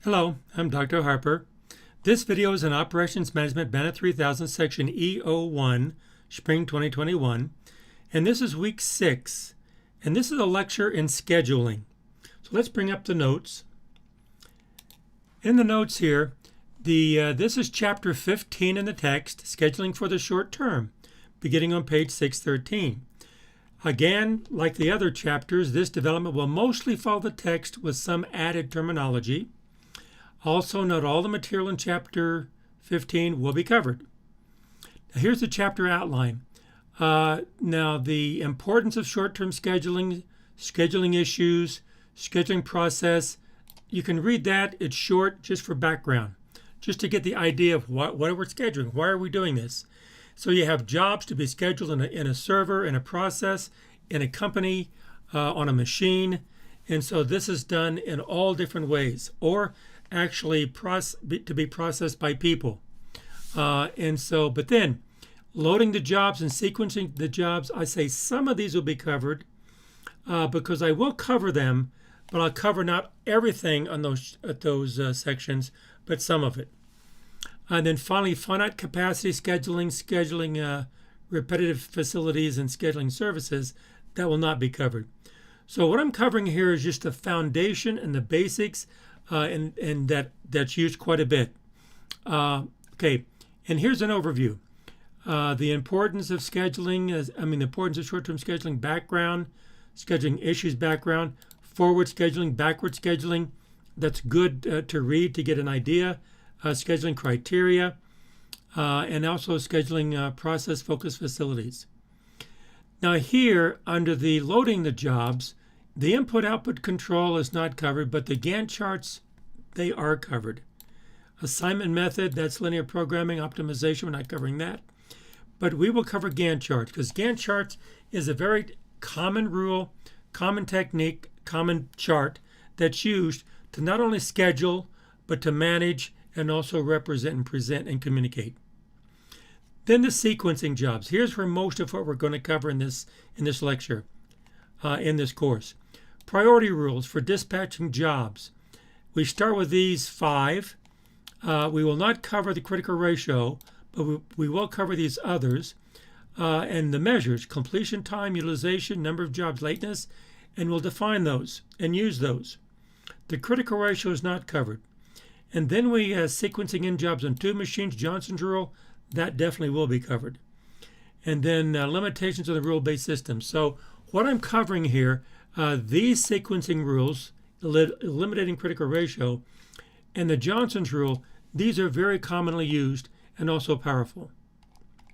Hello, I'm Dr. Harper. This video is in Operations Management BANA 3000 Section E01, Spring 2021, and this is week 6, and this is a lecture in scheduling. So let's bring up the notes. In the notes here, this is chapter 15 in the text, Scheduling for the Short Term, beginning on page 613. Again, like the other chapters, this development will mostly follow the text with some added terminology. Also, not all the material in chapter 15 will be covered. Now, here's the chapter outline. Now, the importance of short-term scheduling, scheduling issues, scheduling process, you can read that. It's short, just for background, just to get the idea of what we're scheduling. Why are we doing this? So you have jobs to be scheduled in a server, in a process, in a company, on a machine. And so this is done in all different ways, or actually to be processed by people. But then loading the jobs and sequencing the jobs, I say some of these will be covered because I will cover them, but I'll cover not everything on those sections, but some of it. And then finally, finite capacity scheduling repetitive facilities and scheduling services, that will not be covered. So what I'm covering here is just the foundation and the basics, and that's used quite a bit. Okay, and here's an overview. The importance of scheduling, the importance of short-term scheduling background, scheduling issues background, forward scheduling, backward scheduling. That's good to read to get an idea. Scheduling criteria, and also scheduling process-focused facilities. Now here, under the loading the jobs, the input-output control is not covered, but the Gantt charts, they are covered. Assignment method, that's linear programming, optimization, we're not covering that. But we will cover Gantt charts, because Gantt charts is a very common rule, common technique, common chart that's used to not only schedule, but to manage and also represent and present and communicate. Then the sequencing jobs. Here's where most of what we're going to cover in this lecture, in this course. Priority rules for dispatching jobs. We start with these 5. We will not cover the critical ratio, but we will cover these others. And the measures, completion time, utilization, number of jobs, lateness, and we'll define those and use those. The critical ratio is not covered. And then we sequencing in jobs on 2 machines, Johnson's rule, that definitely will be covered. And then limitations of the rule-based system. So what I'm covering here, these sequencing rules, eliminating critical ratio, and the Johnson's rule, these are very commonly used and also powerful.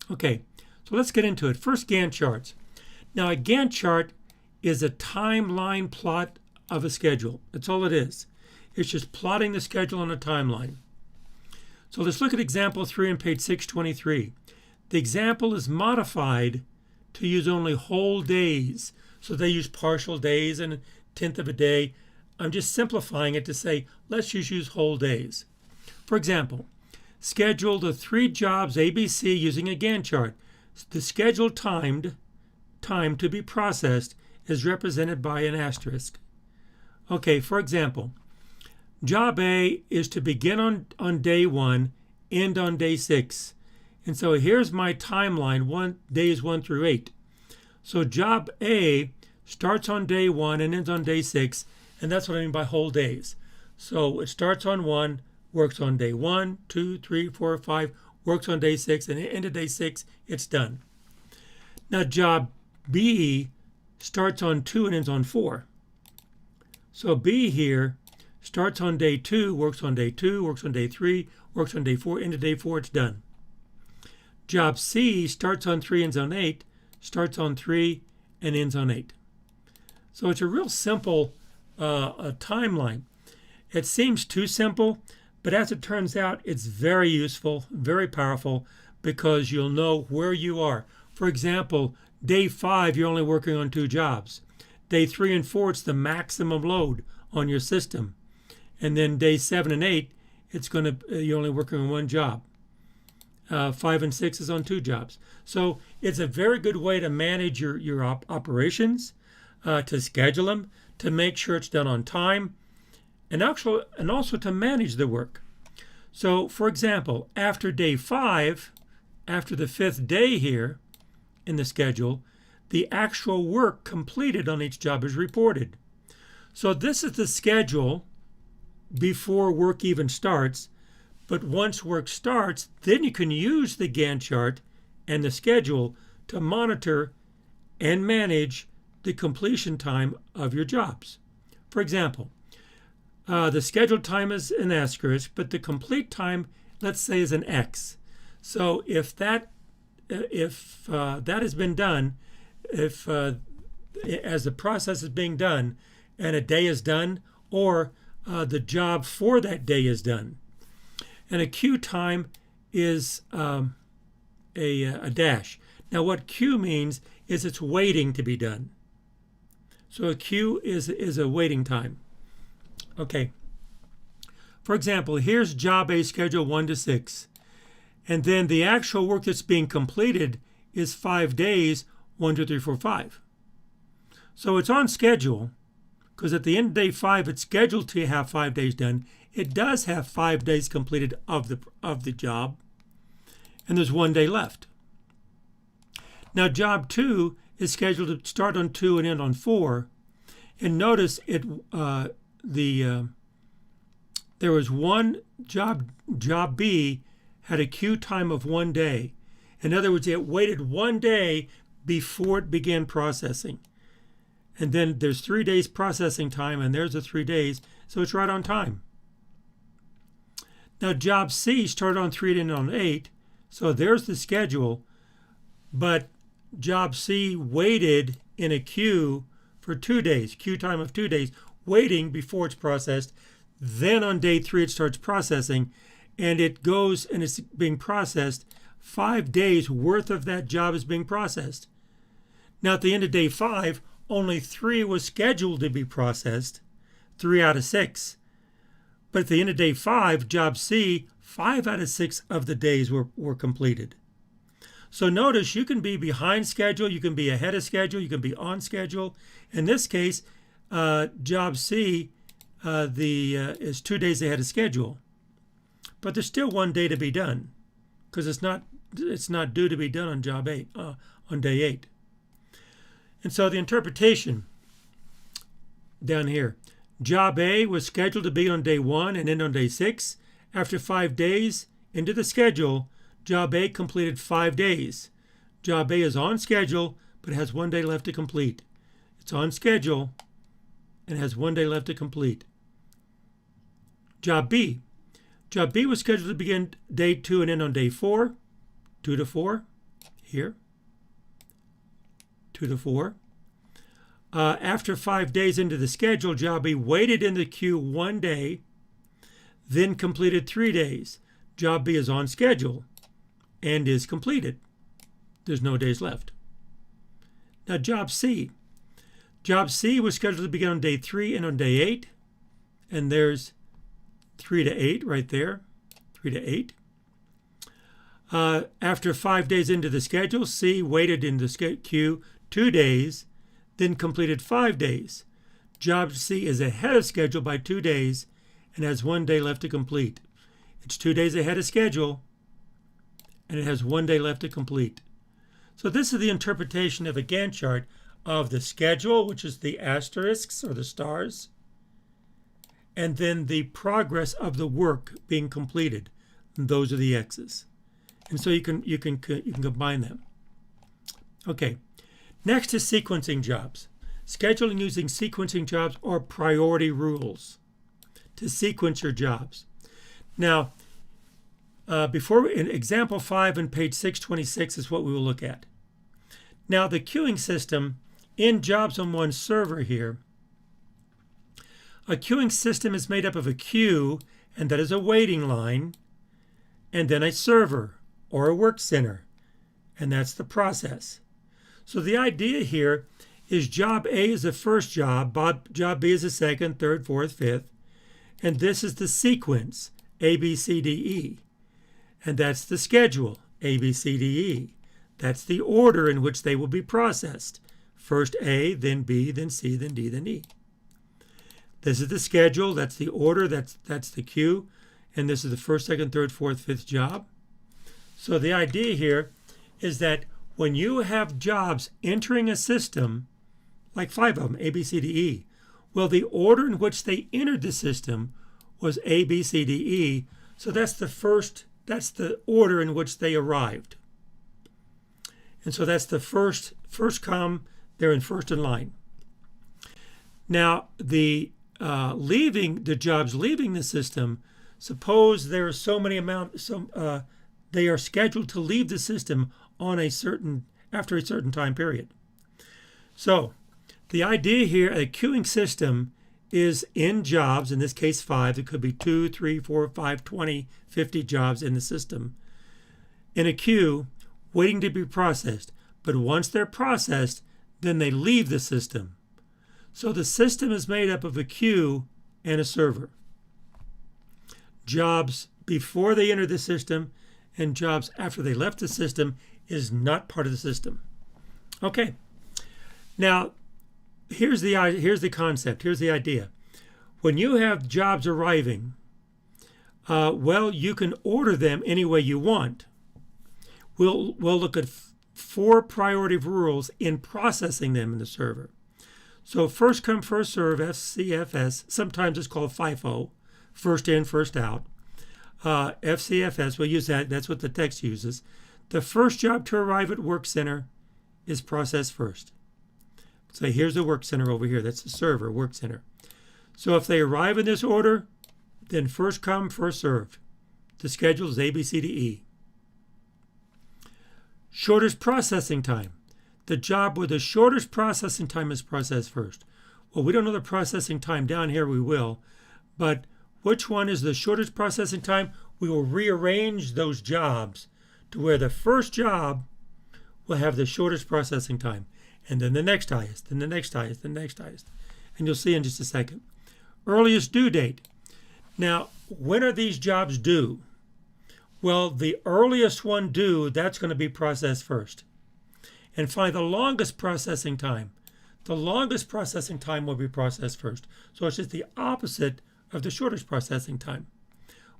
Okay, so let's get into it. First, Gantt charts. Now, a Gantt chart is a timeline plot of a schedule. That's all it is. It's just plotting the schedule on a timeline. So let's look at example 3 on page 623. The example is modified to use only whole days. So they use partial days and 1/10 of a day. I'm just simplifying it to say, let's just use whole days. For example, schedule the 3 jobs ABC using a Gantt chart. The scheduled time to be processed is represented by an asterisk. Okay, for example, Job A is to begin on day 1, end on day 6. And so here's my timeline, days 1 through 8. So job A starts on day 1 and ends on day 6, and that's what I mean by whole days. So it starts on 1, works on day 1, 2, 3, 4, 5, works on day 6, and at the end of day 6, it's done. Now job B starts on 2 and ends on 4. So B here starts on day 2, works on day 2, works on day 3, works on day 4, end of day 4, it's done. Job C starts on 3, ends on 8, starts on 3, and ends on 8. So it's a real simple timeline. It seems too simple, but as it turns out, it's very useful, very powerful, because you'll know where you are. For example, day 5, you're only working on 2 jobs. Day 3 and 4, it's the maximum load on your system. And then day 7 and 8, you're only working on 1 job. 5 and 6 is on 2 jobs. So it's a very good way to manage your operations, to schedule them, to make sure it's done on time, and also to manage the work. So, for example, after day 5, after the 5th day here in the schedule, the actual work completed on each job is reported. So this is the schedule before work even starts, but once work starts, then you can use the Gantt chart and the schedule to monitor and manage the completion time of your jobs. For example, the scheduled time is an asterisk, but the complete time, let's say, is an X. So if that has been done, as the process is being done, and a day is done, or the job for that day is done, and a Q time is a dash. Now, what Q means is it's waiting to be done. So a Q is a waiting time. Okay. For example, here's job A schedule 1 to 6. And then the actual work that's being completed is 5 days, 1, 2, 3, 4, 5. So it's on schedule, because at the end of day 5, it's scheduled to have 5 days done. It does have 5 days completed of the job, and there's 1 day left. Now, job 2 is scheduled to start on 2 and end on 4. And notice there was one job B had a queue time of 1 day. In other words, it waited 1 day before it began processing. And then there's 3 days processing time, and there's the 3 days, so it's right on time. Now, job C started on 3 and ended on 8, so there's the schedule, but job C waited in a queue for 2 days, queue time of 2 days, waiting before it's processed. Then on day 3, it starts processing, and it goes and it's being processed. 5 days worth of that job is being processed. Now, at the end of day 5, only 3 was scheduled to be processed, 3 out of 6. But at the end of day 5, job C, 5 out of 6 of the days were completed. So notice you can be behind schedule, you can be ahead of schedule, you can be on schedule. In this case, job C is 2 days ahead of schedule. But there's still 1 day to be done, because it's not due to be done on job 8, on day 8. And so the interpretation down here, job A was scheduled to be on day 1 and end on day 6. After 5 days into the schedule, job A completed 5 days. Job A is on schedule, but has 1 day left to complete. It's on schedule and has 1 day left to complete. Job B. Job B was scheduled to begin day 2 and end on day 4. 2 to 4, here. 2 to 4. After 5 days into the schedule, job B waited in the queue 1 day, then completed 3 days. Job B is on schedule and is completed. There's no days left. Now, job C. Job C was scheduled to begin on day 3 and on day 8. And there's 3 to 8 right there. 3 to 8. After 5 days into the schedule, C waited in the queue 2 days, then completed 5 days. Job C is ahead of schedule by 2 days and has 1 day left to complete. It's 2 days ahead of schedule, and it has 1 day left to complete. So this is the interpretation of a Gantt chart of the schedule, which is the asterisks or the stars, and then the progress of the work being completed. And those are the X's. And so you can combine them. Okay. Next is sequencing jobs. Scheduling using sequencing jobs or priority rules to sequence your jobs. Now, in example 5 on page 626 is what we will look at. Now, the queuing system in jobs on one server here, a queuing system is made up of a queue, and that is a waiting line, and then a server or a work center, and that's the process. So the idea here is job A is the first job, job B is the second, third, fourth, fifth, and this is the sequence, A, B, C, D, E. And that's the schedule, A, B, C, D, E. That's the order in which they will be processed. First A, then B, then C, then D, then E. This is the schedule. That's the order. That's the queue. And this is the first, second, third, fourth, fifth job. So the idea here is that when you have jobs entering a system, like 5 of them, A, B, C, D, E, well, the order in which they entered the system was A, B, C, D, E. So that's the order in which they arrived. And so that's the first come, they're in first in line. Now, the jobs leaving the system, suppose there are so many they are scheduled to leave the system after a certain time period. So the idea here, a queuing system is in jobs, in this case 5, it could be 2, 3, 4, 5, 20, 50 jobs in the system, in a queue waiting to be processed. But once they're processed, then they leave the system. So the system is made up of a queue and a server. Jobs before they enter the system and jobs after they left the system is not part of the system. Okay. Now, here's the concept. Here's the idea. When you have jobs arriving, well, you can order them any way you want. We'll look at 4 priority rules in processing them in the server. So first come, first serve, FCFS, sometimes it's called FIFO, first in, first out. FCFS, we'll use that. That's what the text uses. The first job to arrive at Work Center is processed first. So here's the Work Center over here. That's the server, Work Center. So if they arrive in this order, then first come, first served. The schedule is A, B, C, D, E. Shortest processing time. The job with the shortest processing time is processed first. Well, we don't know the processing time. Down here we will. But which one is the shortest processing time? We will rearrange those jobs to where the first job will have the shortest processing time. And then the next highest, then the next highest, then the next highest. And you'll see in just a second. Earliest due date. Now, when are these jobs due? Well, the earliest one due, that's going to be processed first. And find the longest processing time. The longest processing time will be processed first. So it's just the opposite of the shortest processing time.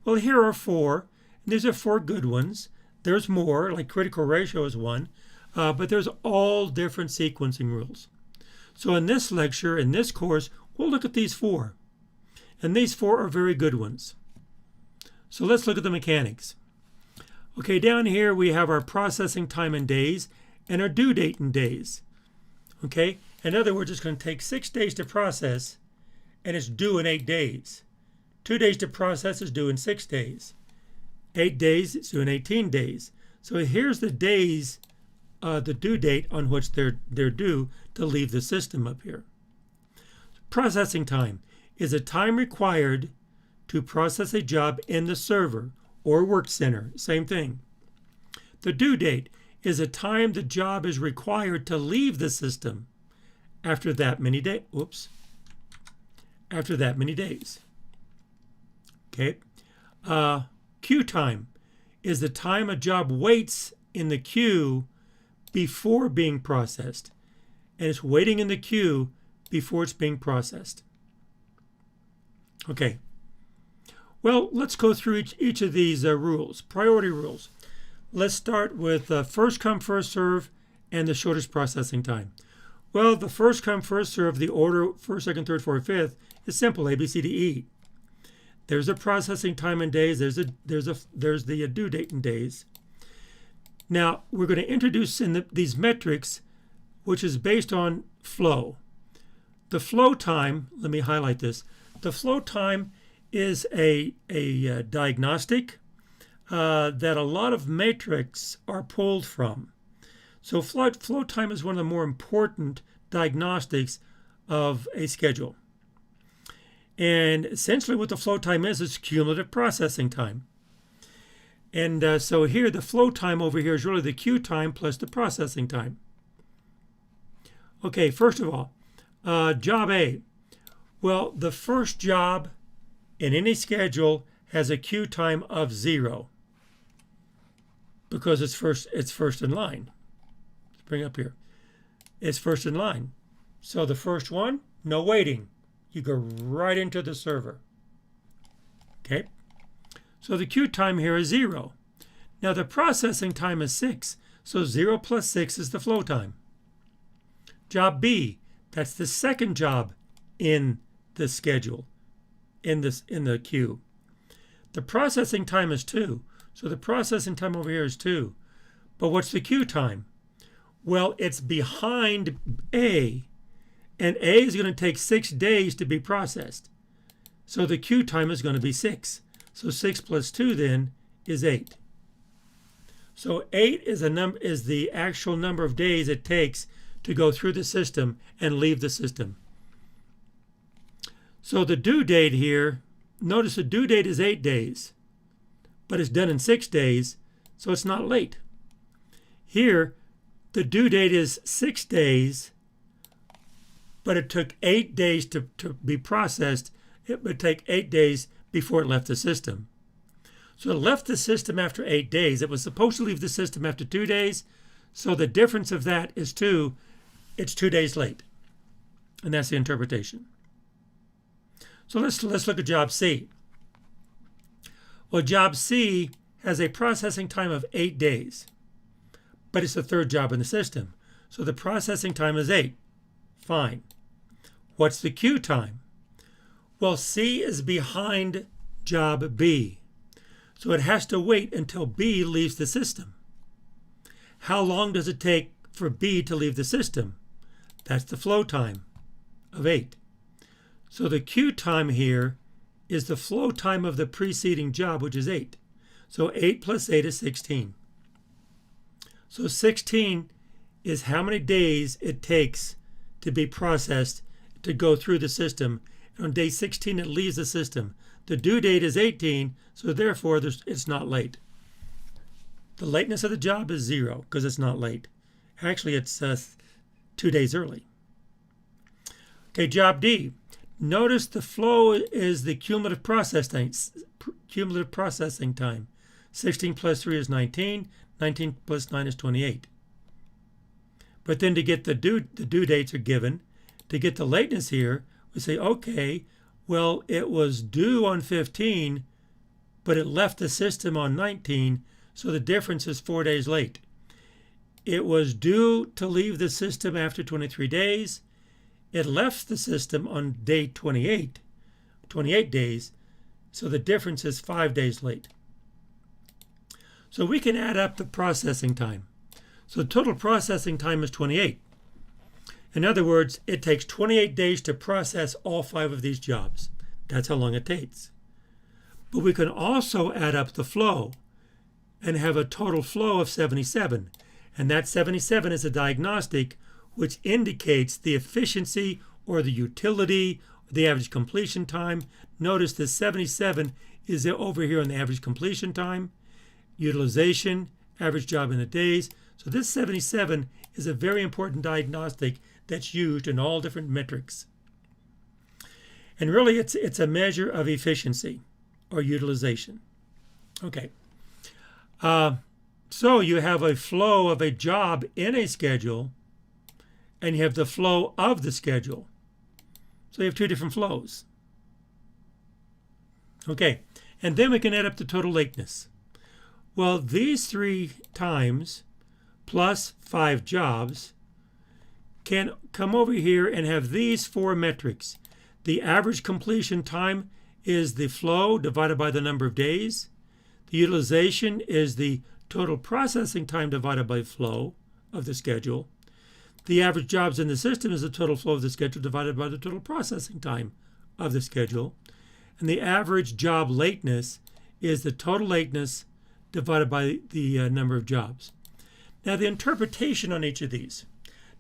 Well, here are 4. And these are 4 good ones. There's more, like critical ratio is one. But there's all different sequencing rules. So in this lecture, in this course, we'll look at these 4. And these 4 are very good ones. So let's look at the mechanics. Okay, down here we have our processing time in days and our due date in days. Okay, in other words, it's going to take 6 days to process and it's due in 8 days. 2 days to process is due in 6 days. 8 days, it's due in 18 days. So here's the days, the due date on which they're due to leave the system up here. Processing time is a time required to process a job in the server or work center, same thing. The due date is a time the job is required to leave the system after that many days. After that many days. Okay. Queue time is the time a job waits in the queue before being processed. And it's waiting in the queue before it's being processed. Okay. Well, let's go through each of these rules, priority rules. Let's start with first come, first serve, and the shortest processing time. Well, the first come, first serve, the order first, second, third, fourth, fifth is simple, A, B, C, D, E. There's a processing time in days. There's the due date in days. Now we're going to introduce in these metrics, which is based on flow. The flow time. Let me highlight this. The flow time is a diagnostic that a lot of metrics are pulled from. So flow time is one of the more important diagnostics of a schedule. And essentially what the flow time is cumulative processing time. And so here the flow time over here is really the queue time plus the processing time. Okay, first of all, job A. Well, the first job in any schedule has a queue time of 0 because it's first in line. Let's bring up here. It's first in line. So the first one, no waiting. You go right into the server. Okay? So the queue time here is 0. Now the processing time is 6. So 0 plus 6 is the flow time. Job B, that's the second job in the schedule, in the queue. The processing time is 2. So the processing time over here is 2. But what's the queue time? Well, it's behind A. And A is going to take 6 days to be processed. So the queue time is going to be 6. So 6 plus 2 then is 8. So 8 is the actual number of days it takes to go through the system and leave the system. So the due date here, notice the due date is 8 days, but it's done in 6 days, so it's not late. Here, the due date is 6 days, but it took 8 days to be processed. It would take 8 days before it left the system. So it left the system after 8 days. It was supposed to leave the system after 2 days, so the difference of that is 2. It's 2 days late. And that's the interpretation. So let's look at job C. Well, job C has a processing time of 8 days, but it's the third job in the system. So the processing time is 8. Fine. What's the queue time? Well, C is behind job B, so it has to wait until B leaves the system. How long does it take for B to leave the system? That's the flow time of 8. So the queue time here is the flow time of the preceding job, which is 8. So 8 plus 8 is 16. So 16 is how many days it takes to be processed to go through the system. And on day 16, it leaves the system. The due date is 18, so therefore it's not late. The lateness of the job is 0 because it's not late. Actually, it's 2 days early. Okay, job D. Notice the flow is the cumulative processing time. 16 plus 3 is 19. 19 plus 9 is 28. But then to get the due dates are given. To get the lateness here, we say, okay, well, it was due on 15, but it left the system on 19, so the difference is 4 days late. It was due to leave the system after 23 days. It left the system on day 28 days, so the difference is 5 days late. So we can add up the processing time. So the total processing time is 28. In other words, it takes 28 days to process all 5 of these jobs. That's how long it takes. But we can also add up the flow and have a total flow of 77. And that 77 is a diagnostic which indicates the efficiency or the utility, or the average completion time. Notice the 77 is over here on the average completion time, utilization, average job in the days. So this 77 is a very important diagnostic that's used in all different metrics. And really it's a measure of efficiency or utilization. Okay. So you have a flow of a job in a schedule, and you have the flow of the schedule. So you have 2 different flows. Okay, and then we can add up the total lateness. Well, these 3 times plus 5 jobs can come over here and have these 4 metrics. The average completion time is the flow divided by the number of days. The utilization is the total processing time divided by flow of the schedule. The average jobs in the system is the total flow of the schedule divided by the total processing time of the schedule. And the average job lateness is the total lateness divided by the number of jobs. Now the interpretation on each of these.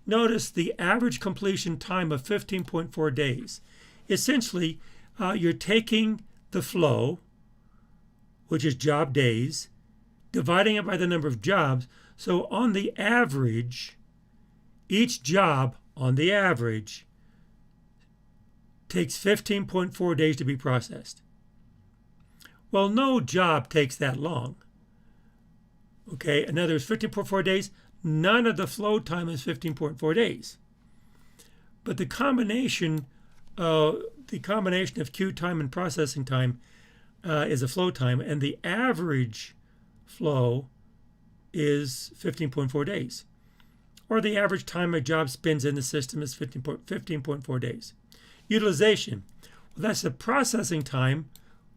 Notice the average completion time of 15.4 days. Essentially, you're taking the flow, which is job days, dividing it by the number of jobs. So on the average, each job on the average takes 15.4 days to be processed. Well, no job takes that long. Okay, in other words, 15.4 days, none of the flow time is 15.4 days. But the combination, the the combination of queue time and processing time is a flow time, and the average flow is 15.4 days. Or the average time a job spends in the system is 15.4 days. Utilization, well, that's the processing time,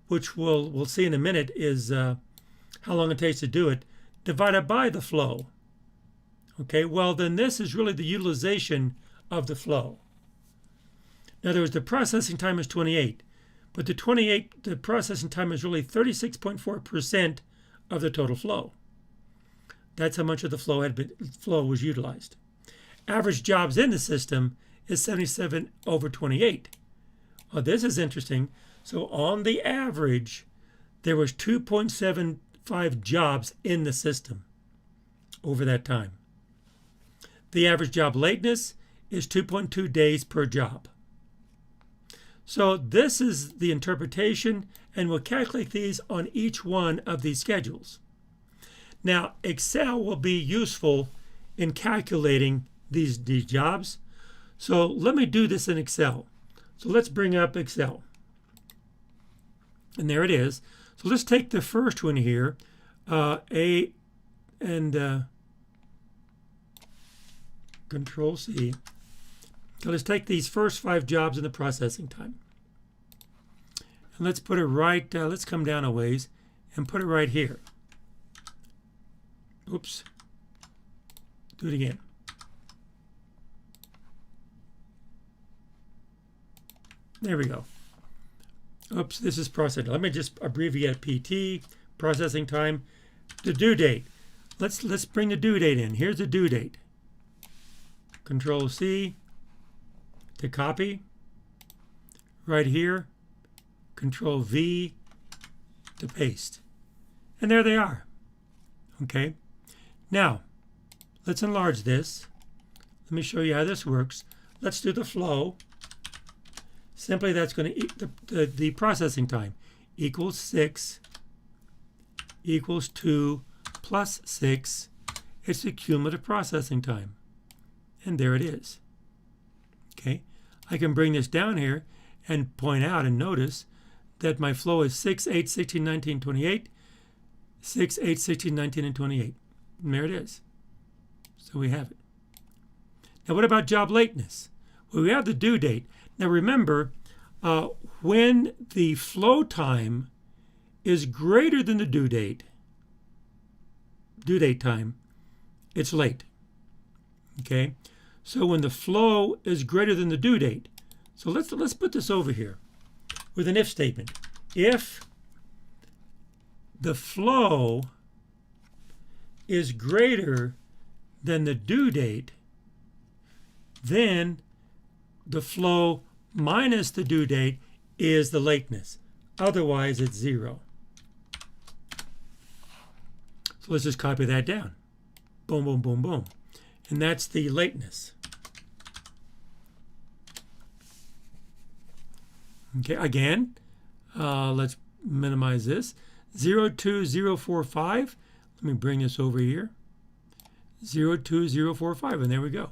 which we'll see in a minute is how long it takes to do it, divided by the flow. Okay, well then this is really the utilization of the flow. In other words, the processing time is 28, but the processing time is really 36.4% of the total flow. That's how much of the flow was utilized. Average jobs in the system is 77 over 28. Well, this is interesting. So on the average, there was 2.75 jobs in the system over that time. The average job lateness is 2.2 days per job. So this is the interpretation, and we'll calculate these on each one of these schedules. Now, Excel will be useful in calculating these jobs. So let me do this in Excel. So let's bring up Excel. And there it is. So let's take the first one here, A and Control C. So let's take these first 5 jobs in the processing time. And let's put it right, let's come down a ways and put it right here. Oops. Do it again. There we go. Oops, this is processing. Let me just abbreviate PT, processing time, the due date. Let's bring the due date in. Here's the due date. Control C to copy. Right here, Control V to paste. And there they are. Okay. Now, let's enlarge this. Let me show you how this works. Let's do the flow. Simply, that's going to the processing time equals 6 equals 2 plus 6. It's the cumulative processing time. And there it is. Okay, I can bring this down here and point out and notice that my flow is 6, 8, 16, 19, 28, 6, 8, 16, 19, and 28. And there it is. So we have it. Now what about job lateness? Well, we have the due date. Now remember, when the flow time is greater than the due date time, it's late. Okay? So when the flow is greater than the due date, so let's put this over here with an if statement. If the flow is greater than the due date, then the flow minus the due date is the lateness. Otherwise, it's 0. So let's just copy that down. Boom, boom, boom, boom. And that's the lateness. Okay, again, let's minimize this. 02045. Let me bring this over here. 02045, and there we go.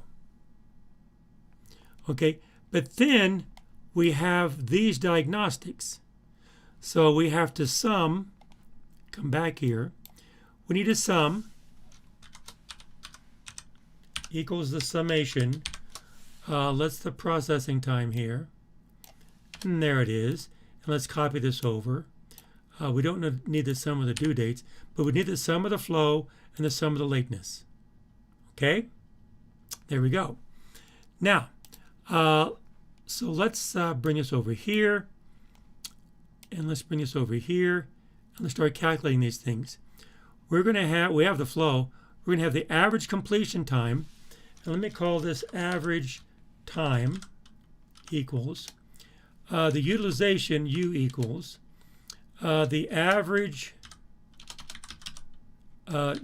Okay, but then we have these diagnostics. So we have to sum, come back here. We need a sum equals the summation. Let's the processing time here. And there it is. And let's copy this over. We don't need the sum of the due dates, but we need the sum of the flow and the sum of the lateness. Okay? There we go. Now, so let's bring this over here. And let's bring this over here. And let's start calculating these things. We have the flow. We're going to have the average completion time. And let me call this average time equals the utilization, U equals the average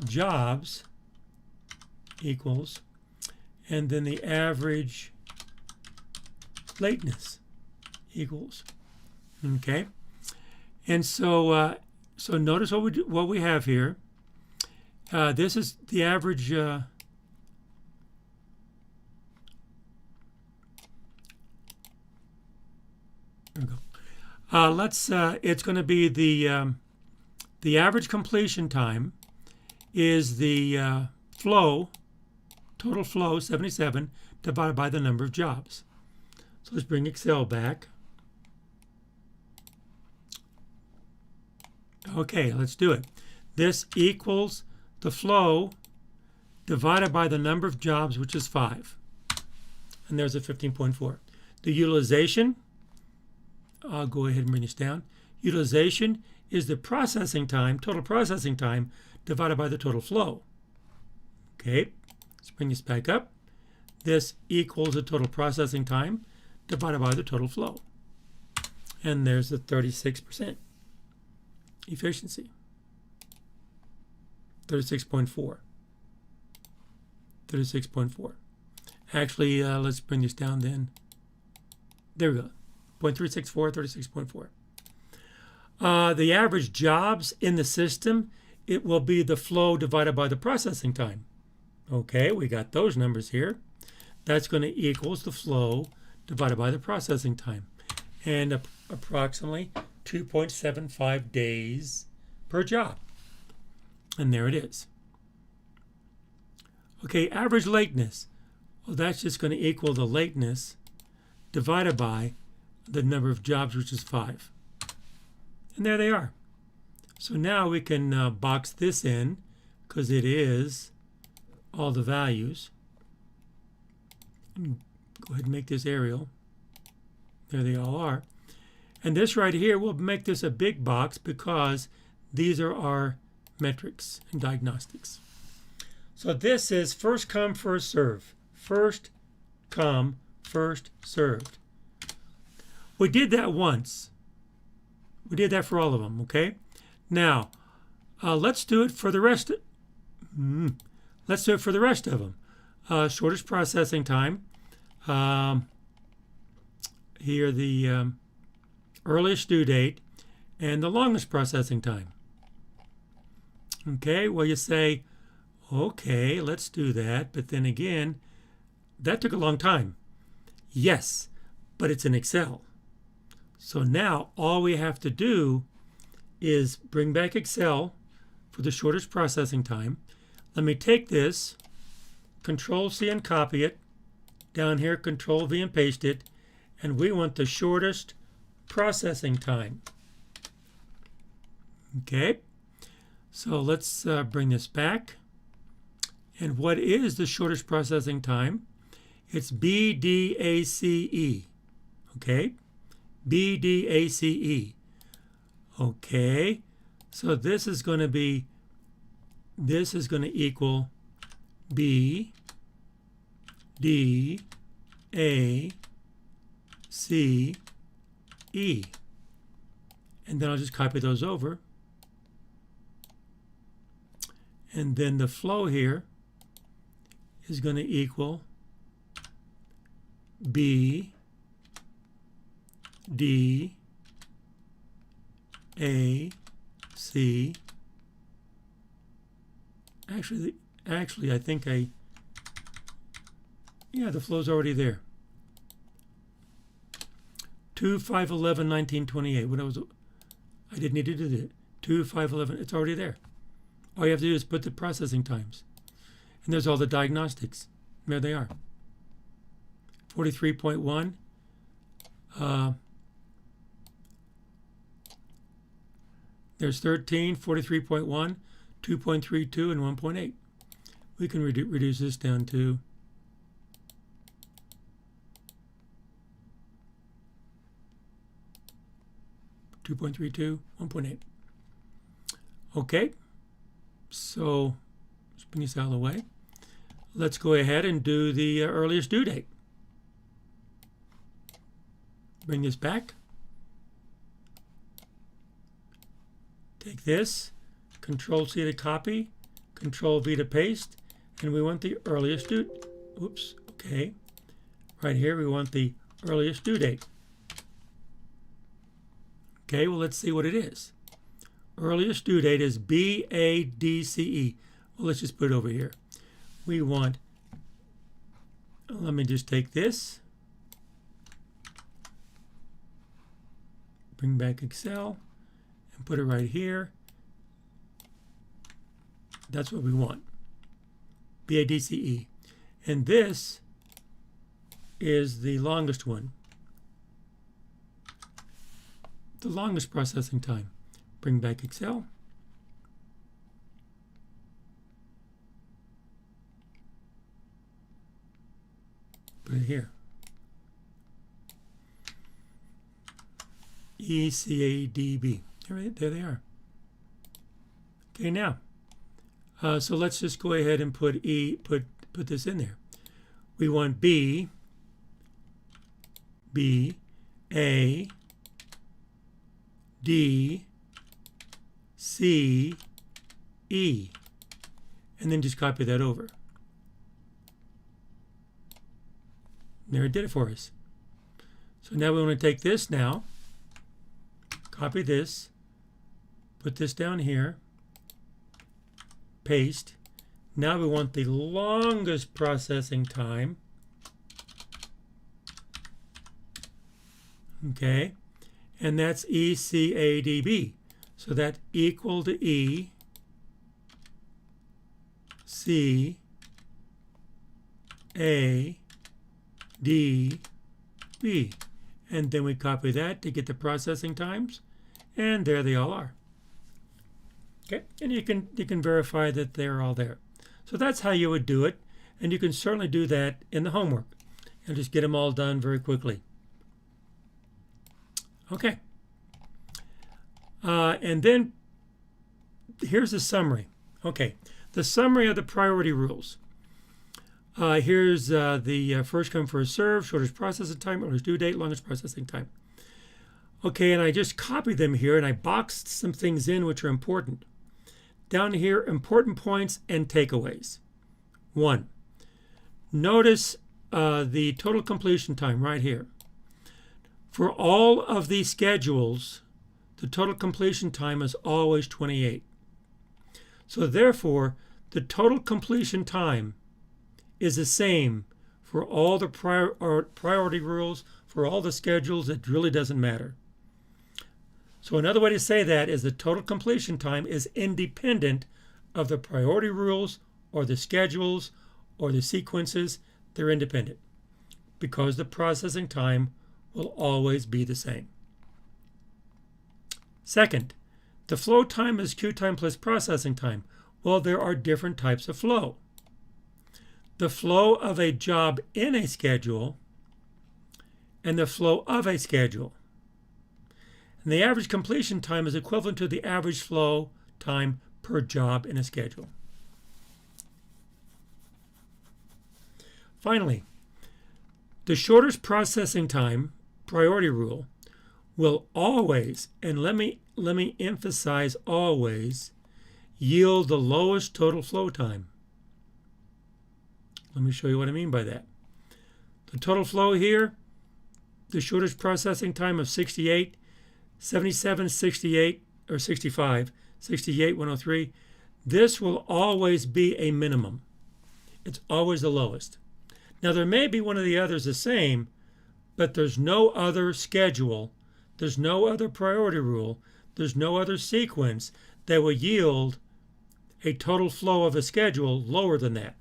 jobs equals, and then the average lateness equals. Okay, and so so notice what we have here. This is the average. There we go. It's going to be the average completion time is the total flow, 77, divided by the number of jobs. So let's bring Excel back. Okay, let's do it. This equals the flow divided by the number of jobs, which is 5. And there's a 15.4. The utilization, I'll go ahead and bring this down. Utilization is the processing time, total processing time, divided by the total flow. Okay, let's bring this back up. This equals the total processing time divided by the total flow. And there's the 36% efficiency. 36.4. 36.4. Actually, let's bring this down then. There we go. 0.364, 36.4. The average jobs in the system, it will be the flow divided by the processing time. Okay, we got those numbers here. That's going to equals the flow divided by the processing time. And approximately 2.75 days per job. And there it is. Okay, average lateness. Well, that's just going to equal the lateness divided by the number of jobs, which is 5. And there they are. So now we can box this in because it is all the values. And go ahead and make this aerial. There they all are. And this right here, we'll make this a big box because these are our metrics and diagnostics. So this is first come, first serve. First come, first served. We did that once. We did that for all of them, okay? Now, let's do it for the rest. Let's do it for the rest of them. Shortest processing time. Here the earliest due date and the longest processing time. Okay, well you say, okay, let's do that. But then again, that took a long time. Yes, but it's in Excel. So now all we have to do is bring back Excel for the shortest processing time. Let me take this, Control-C and copy it. Down here, Control-V and paste it. And we want the shortest processing time. Okay, so let's bring this back. And what is the shortest processing time? It's BDACE. Okay, BDACE. Okay, so this is going to equal BDACE. And then I'll just copy those over. And then the flow here is going to equal BDACE. Actually, I think the flow's already there. 2/5/11/1928. I didn't need to do that. 2/5/11. It's already there. All you have to do is put the processing times, and there's all the diagnostics. There they are. 43.1. There's 13, 43.1, 2.32, and 1.8. We can reduce this down to 2.32, 1.8. Okay, so let's bring this out of the way. Let's go ahead and do the earliest due date. Bring this back. Take this, Control-C to copy, Control-V to paste, and we want the earliest due. Oops, okay. Right here, we want the earliest due date. Okay, well, let's see what it is. Earliest due date is BADCE. Well, let's just put it over here. We want, let me just take this. Bring back Excel and put it right here. That's what we want. BADCE. And this is the longest one. The longest processing time. Bring back Excel. Put it here. ECADB. There they are. Okay, now, so let's just go ahead and put this in there. We want B, A, D, C, E, and then just copy that over. There, it did it for us. So now we want to take this now, copy this, put this down here, paste. Now we want the longest processing time. Okay, and that's ECADB. So that equal to E, C, A, D, B. And then we copy that to get the processing times, and there they all are. Okay, and you can verify that they're all there. So that's how you would do it, and you can certainly do that in the homework and just get them all done very quickly. Okay, and then here's the summary. Okay, the summary of the priority rules. Here's the first come, first serve, shortest processing time, earliest due date, longest processing time. Okay, and I just copied them here, and I boxed some things in which are important. Down here, important points and takeaways. 1. Notice the total completion time right here. For all of these schedules, the total completion time is always 28. So therefore, the total completion time is the same for all the priority rules, for all the schedules. It really doesn't matter. So another way to say that is the total completion time is independent of the priority rules or the schedules or the sequences. They're independent because the processing time will always be the same. Second, the flow time is queue time plus processing time. Well, there are different types of flow. The flow of a job in a schedule and the flow of a schedule. And the average completion time is equivalent to the average flow time per job in a schedule. Finally, the shortest processing time priority rule will always, and let me emphasize always, yield the lowest total flow time. Let me show you what I mean by that. The total flow here, the shortest processing time of 68, 77, 68, or 65, 68, 103, this will always be a minimum. It's always the lowest. Now there may be one of the others the same, but there's no other schedule, there's no other priority rule, there's no other sequence that will yield a total flow of a schedule lower than that.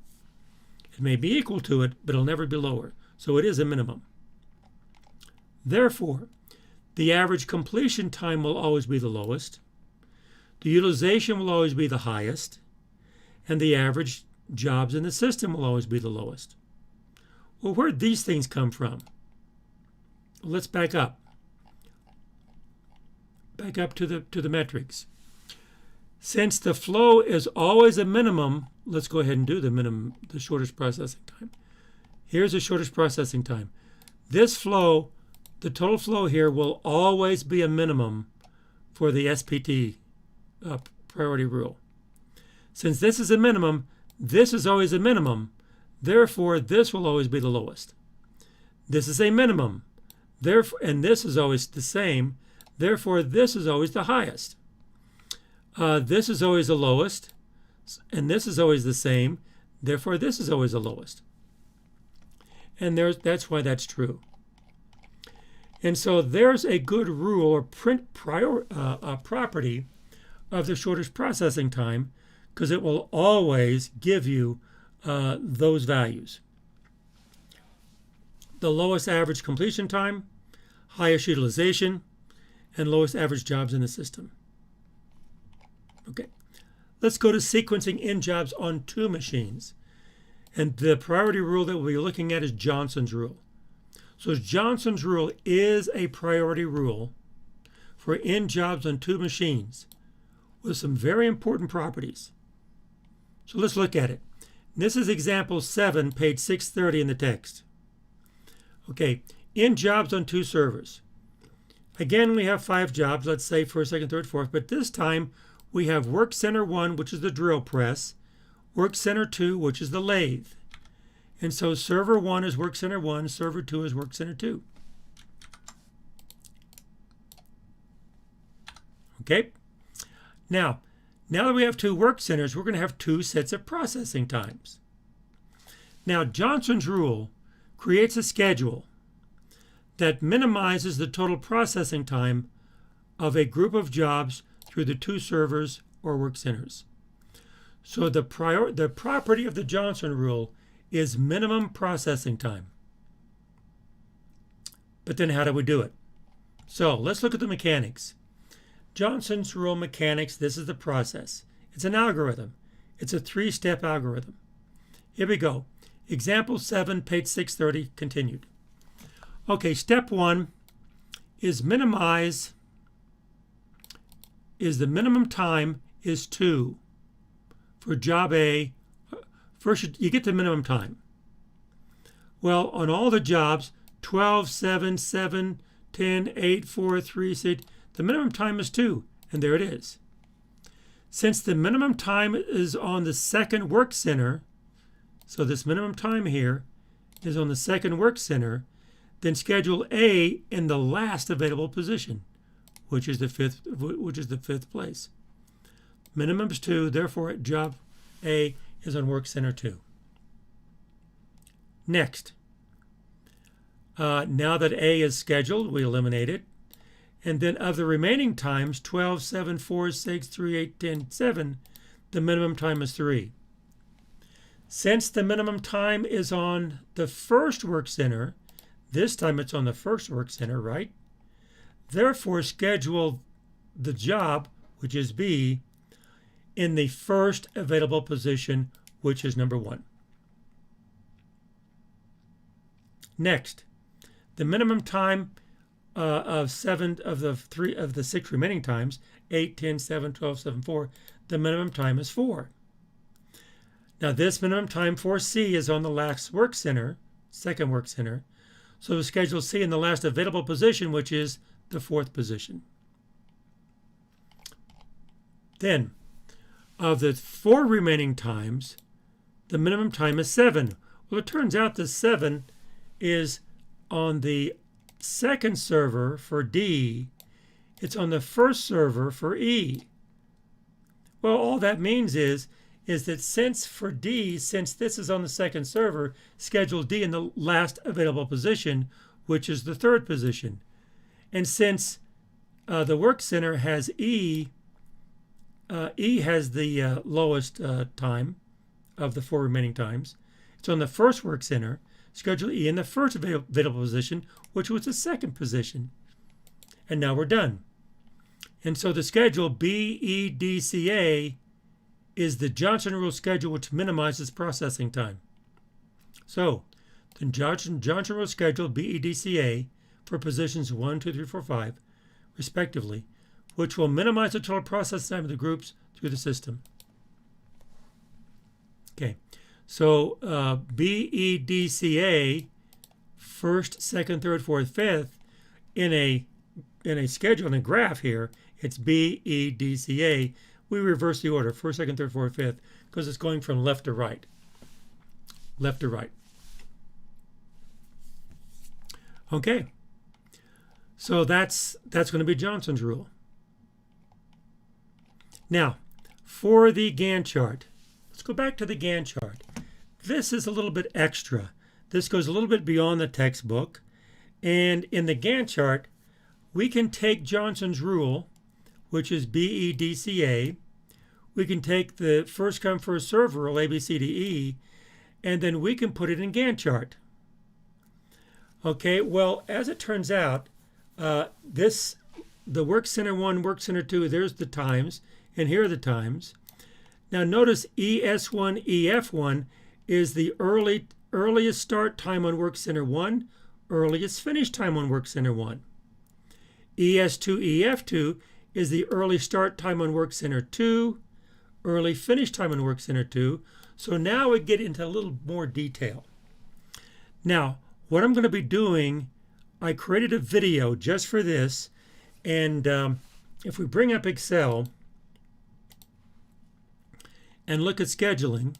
It may be equal to it, but it'll never be lower. So it is a minimum. Therefore, the average completion time will always be the lowest. The utilization will always be the highest. And the average jobs in the system will always be the lowest. Well, where'd these things come from? Well, let's back up. Back up to the metrics. Since the flow is always a minimum, let's go ahead and do the shortest processing time. Here's the shortest processing time. This flow, the total flow here, will always be a minimum for the SPT priority rule. Since this is a minimum, this is always a minimum. Therefore, this will always be the lowest. This is a minimum. Therefore, and this is always the same. Therefore, this is always the highest. This is always the lowest, and this is always the same. Therefore, this is always the lowest. And that's why that's true. And so there's a good rule or property of the shortest processing time, because it will always give you those values. The lowest average completion time, highest utilization, and lowest average jobs in the system. Okay, let's go to sequencing in jobs on two machines. And the priority rule that we'll be looking at is Johnson's rule. So Johnson's rule is a priority rule for in jobs on two machines with some very important properties. So let's look at it. This is example 7, page 630 in the text. Okay, in jobs on two servers. Again, we have 5 jobs, let's say first, second, third, fourth, but this time we have Work Center 1, which is the drill press, Work Center 2, which is the lathe. And so server 1 is Work Center 1, server 2 is Work Center 2. Okay? Now that we have 2 work centers, we're going to have 2 sets of processing times. Now, Johnson's rule creates a schedule that minimizes the total processing time of a group of jobs through the 2 servers or work centers. So the property of the Johnson rule is minimum processing time. But then how do we do it? So let's look at the mechanics. Johnson's rule mechanics, this is the process. It's an algorithm. It's a 3-step algorithm. Here we go. Example 7, page 630, continued. Okay, step 1 is the minimum time is 2 for job A. First, you get the minimum time. Well, on all the jobs, 12, 7, 7, 10, 8, 4, 3, 6, the minimum time is 2, and there it is. Since the minimum time is on the second work center, so this minimum time here is on the second work center, then schedule A in the last available position, which is the fifth place. Minimum is 2, therefore job A is on work center 2. Next, now that A is scheduled, we eliminate it. And then of the remaining times, 12, 7, 4, 6, 3, 8, 10, 7, the minimum time is 3. Since the minimum time is on the first work center, this time it's on the first work center, right? Therefore, schedule the job, which is B, in the first available position, which is number 1. Next, the minimum time of 7 of the 6 remaining times, 8, 10, 7, 12, 7, 4, the minimum time is 4. Now this minimum time for C is on the last work center, second work center, so we schedule C in the last available position, which is the 4th position. Then, of the 4 remaining times, the minimum time is 7. Well, it turns out that 7 is on the second server for D. It's on the first server for E. Well, all that means is that since this is on the second server, schedule D in the last available position, which is the 3rd position. And since the work center has E has the lowest time of the 4 remaining times. It's on the first work center. Schedule E in the first available position, which was the 2nd position. And now we're done. And so the schedule BEDCA is the Johnson rule schedule, which minimizes processing time. So the Johnson rule schedule BEDCA for positions 1, 2, 3, 4, 5, respectively, which will minimize the total process time of the groups through the system. Okay, so BEDCA, 1st, 2nd, 3rd, 4th, 5th, in a schedule, in a graph here, it's BEDCA. We reverse the order, 1st, 2nd, 3rd, 4th, 5th, because it's going from left to right. Left to right. Okay, so that's going to be Johnson's rule. Now, for the Gantt chart, let's go back to the Gantt chart. This is a little bit extra. This goes a little bit beyond the textbook, And in the Gantt chart, we can take Johnson's rule, which is BEDCA. We can take the first come first serve rule, ABCDE, and then we can put it in Gantt chart. Okay, well, as it turns out, the work center 1, work center 2, there's the times, and here are the times. Now notice ES1, EF1 is the earliest start time on work center 1, earliest finish time on work center 1. ES2, EF2 is the early start time on work center 2, early finish time on work center 2. So now we get into a little more detail. Now, what I'm going to be doing, I created a video just for this, and if we bring up Excel and look at scheduling,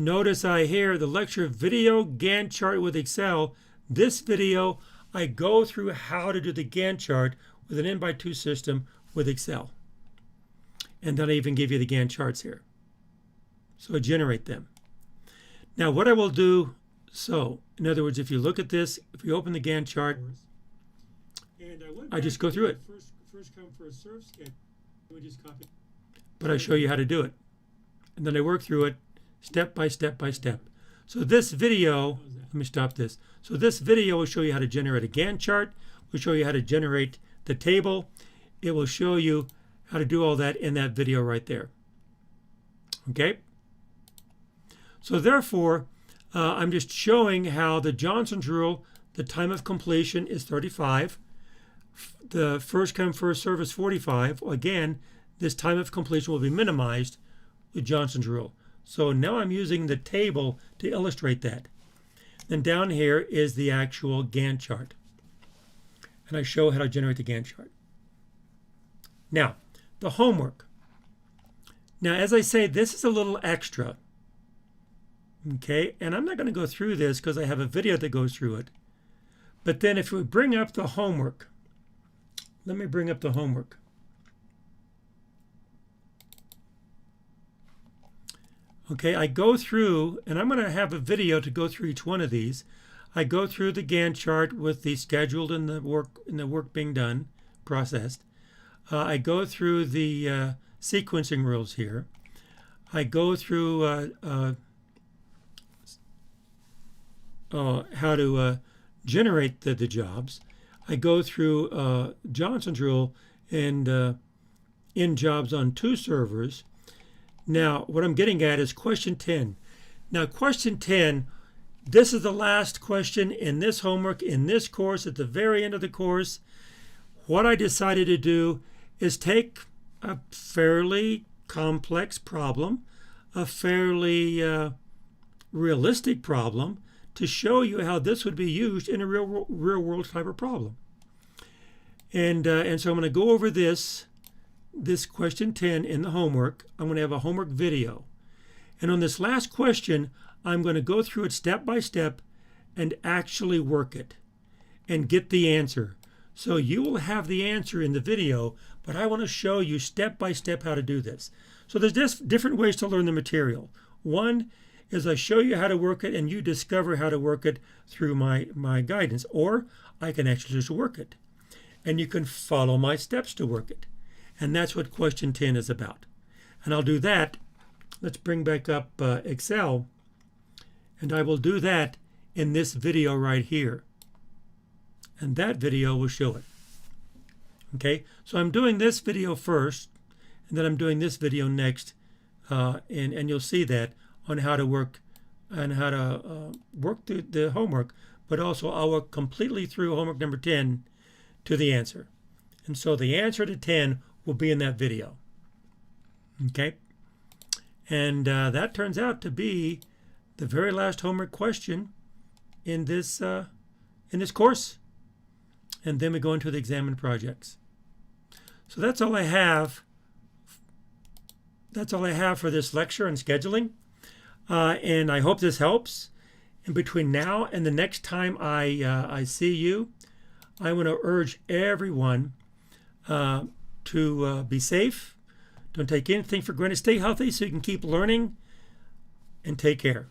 notice I hear the lecture video Gantt chart with Excel. This video, I go through how to do the Gantt chart with an N/2 system with Excel. And then I even give you the Gantt charts here. So I generate them. Now what I will do, so in other words, if you look at this, if you open the Gantt chart, and I just go through it. First come first serve sketch. We just copy. But I show you how to do it. And then I work through it step by step by step. So this video, let me stop this. So this video will show you how to generate a Gantt chart. Will show you how to generate the table. It will show you how to do all that in that video right there. Okay? So therefore, I'm just showing how the Johnson's rule, the time of completion is 35. The first come first serve is 45. Again, this time of completion will be minimized with Johnson's rule. So now I'm using the table to illustrate that. Then down here is the actual Gantt chart. And I show how to generate the Gantt chart. Now, the homework. Now, as I say, this is a little extra. Okay, and I'm not going to go through this because I have a video that goes through it. But then if we bring up the homework, let me bring up the homework. Okay, I go through, and I'm going to have a video to go through each one of these. I go through the Gantt chart with the scheduled and the work being done, processed. I go through the sequencing rules here. I go through how to generate the jobs. I go through Johnson's rule and in jobs on 2 servers. Now, what I'm getting at is question 10. Now, question 10, this is the last question in this homework, in this course, at the very end of the course. What I decided to do is take a fairly complex problem, a fairly realistic problem, to show you how this would be used in a real world type of problem. And so I'm going to go over this question 10 in the homework. I'm going to have a homework video. And on this last question, I'm going to go through it step by step and actually work it and get the answer. So you will have the answer in the video, but I want to show you step by step how to do this. So there's just different ways to learn the material. One is I show you how to work it and you discover how to work it through my guidance, or I can actually just work it. And you can follow my steps to work it. And that's what question 10 is about. And I'll do that. Let's bring back up Excel. And I will do that in this video right here. And that video will show it. Okay, so I'm doing this video first, and then I'm doing this video next. And you'll see that on how to work and how to work through the homework, but also I'll work completely through homework number 10 to the answer. And so the answer to 10 will be in that video. Okay? And that turns out to be the very last homework question in this course. And then we go into the examined projects. So that's all I have. That's all I have for this lecture on scheduling. And I hope this helps. And between now and the next time I see you, I want to urge everyone to be safe. Don't take anything for granted. Stay healthy so you can keep learning. And take care.